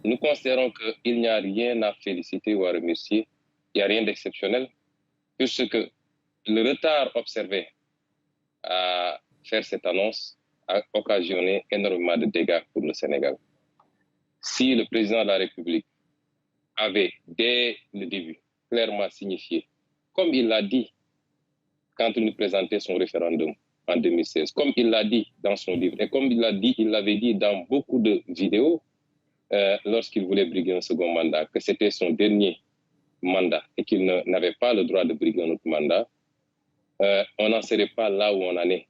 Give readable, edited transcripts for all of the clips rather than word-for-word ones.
nous considérons qu'il n'y a rien à féliciter ou à remercier, il n'y a rien d'exceptionnel, puisque le retard observé à faire cette annonce a occasionné énormément de dégâts pour le Sénégal. Si le président de la République avait, dès le début, clairement signifié, comme il l'a dit quand il nous présentait son référendum en 2016, comme il l'a dit dans son livre, et comme il l'avait dit dans beaucoup de vidéos, lorsqu'il voulait briguer un second mandat, que c'était son dernier mandat et qu'il n'avait pas le droit de briguer un autre mandat, on n'en serait pas là où on en est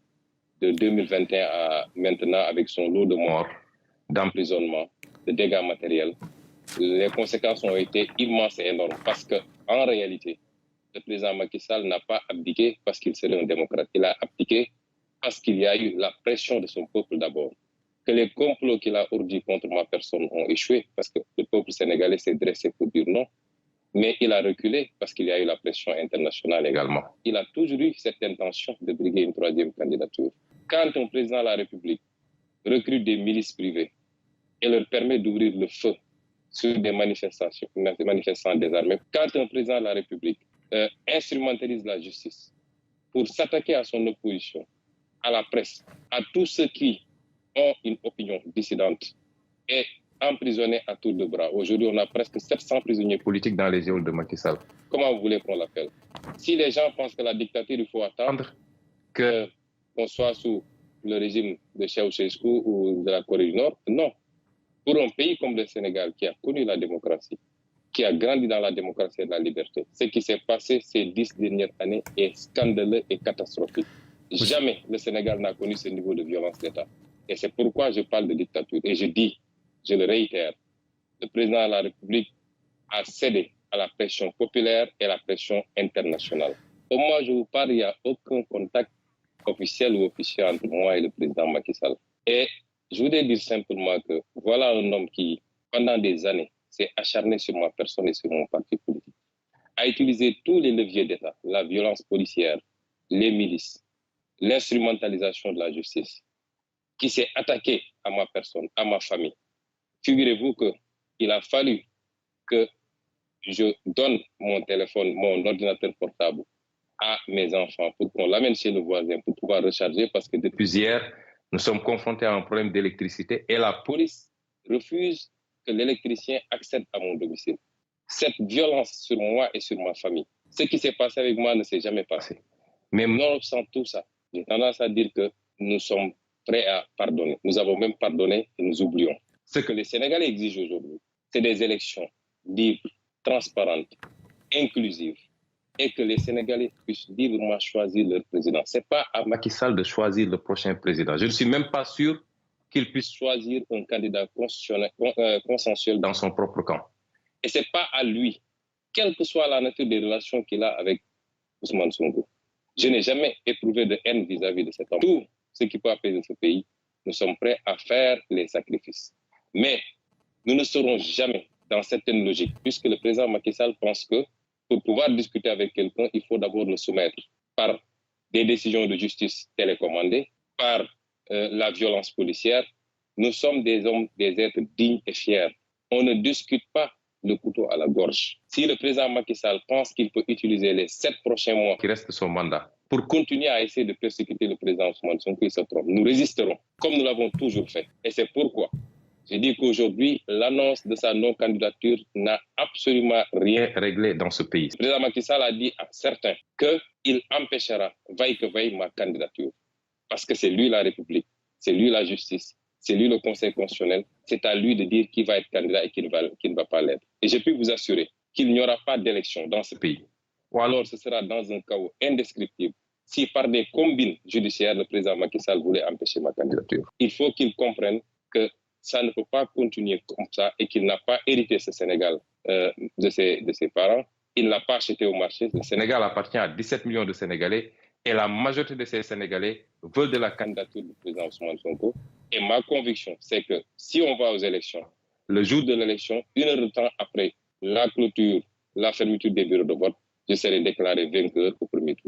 de 2021 à maintenant, avec son lot de morts, d'emprisonnement, de dégâts matériels. Les conséquences ont été immenses et énormes parce qu'en réalité, le président Macky Sall n'a pas abdiqué parce qu'il serait un démocrate. Il a abdiqué parce qu'il y a eu la pression de son peuple d'abord. Que les complots qu'il a ourdis contre ma personne ont échoué parce que le peuple sénégalais s'est dressé pour dire non. Mais il a reculé parce qu'il y a eu la pression internationale également. Il a toujours eu cette intention de briguer une troisième candidature. Quand un président de la République recrute des milices privées et leur permet d'ouvrir le feu sur des manifestants désarmés, quand un président de la République instrumentalise la justice pour s'attaquer à son opposition, à la presse, à tous ceux qui ont une opinion dissidente et emprisonnés à tour de bras. Aujourd'hui, on a presque 700 prisonniers politiques dans les geôles de Macky Sall. Comment vous voulez qu'on l'appelle? Si les gens pensent que la dictature, il faut attendre qu'on soit sous le régime de Ceausescu ou de la Corée du Nord, non. Pour un pays comme le Sénégal, qui a connu la démocratie, qui a grandi dans la démocratie et la liberté, ce qui s'est passé ces 10 dernières années est scandaleux et catastrophique. Jamais le Sénégal n'a connu ce niveau de violence d'État. Et c'est pourquoi je parle de dictature. Et je dis, je le réitère, le président de la République a cédé à la pression populaire et à la pression internationale. Au moment où je vous parle, il n'y a aucun contact officiel ou officiel entre moi et le président Macky Sall. Et je voudrais dire simplement que voilà un homme qui, pendant des années, s'est acharné sur ma personne et sur mon parti politique, a utilisé tous les leviers d'État, la violence policière, les milices, l'instrumentalisation de la justice, qui s'est attaqué à ma personne, à ma famille. Figurez-vous qu'il a fallu que je donne mon téléphone, mon ordinateur portable à mes enfants pour qu'on l'amène chez le voisin pour pouvoir recharger parce que depuis hier, nous sommes confrontés à un problème d'électricité et la police refuse que l'électricien accède à mon domicile. Cette violence sur moi et sur ma famille, ce qui s'est passé avec moi ne s'est jamais passé. Mais nonobstant tout ça, j'ai tendance à dire que nous sommes prêts à pardonner. Nous avons même pardonné et nous oublions. Ce que les Sénégalais exigent aujourd'hui, c'est des élections libres, transparentes, inclusives, et que les Sénégalais puissent librement choisir leur président. Ce n'est pas à Macky Sall de choisir le prochain président. Je ne suis même pas sûr qu'il puisse choisir un candidat consensuel dans son propre camp. Et ce n'est pas à lui, quelle que soit la nature des relations qu'il a avec Ousmane Sonko. Je n'ai jamais éprouvé de haine vis-à-vis de cet homme. Tout ce qui peut apaiser ce pays, nous sommes prêts à faire les sacrifices. Mais nous ne serons jamais dans certaines logiques, puisque le président Macky Sall pense que pour pouvoir discuter avec quelqu'un, il faut d'abord le soumettre par des décisions de justice télécommandées, par la violence policière. Nous sommes des hommes, des êtres dignes et fiers. On ne discute pas le couteau à la gorge. Si le président Macky Sall pense qu'il peut utiliser les 7 prochains mois qui restent de son mandat pour continuer à essayer de persécuter le président Ousmane Sonko, il se trompe. Nous résisterons, comme nous l'avons toujours fait. Et c'est pourquoi je dis qu'aujourd'hui, l'annonce de sa non-candidature n'a absolument rien réglé dans ce pays. Le président Macky Sall a dit à certains qu'il empêchera, vaille que vaille, ma candidature. Parce que c'est lui la République, c'est lui la justice, c'est lui le Conseil constitutionnel. C'est à lui de dire qui va être candidat et qui ne va pas l'être. Et je peux vous assurer qu'il n'y aura pas d'élection dans ce pays. Ou alors ce sera dans un chaos indescriptible. Si par des combines judiciaires, le président Macky Sall voulait empêcher ma candidature. Il faut qu'il comprenne que ça ne peut pas continuer comme ça et qu'il n'a pas hérité ce Sénégal de ses parents. Il ne l'a pas acheté au marché. Le Sénégal appartient à 17 millions de Sénégalais et la majorité de ces Sénégalais veulent de la candidature du président Ousmane Sonko. Et ma conviction, c'est que si on va aux élections, le jour de l'élection, 1 heure de temps après la clôture, la fermeture des bureaux de vote, je serai déclaré vainqueur au premier tour.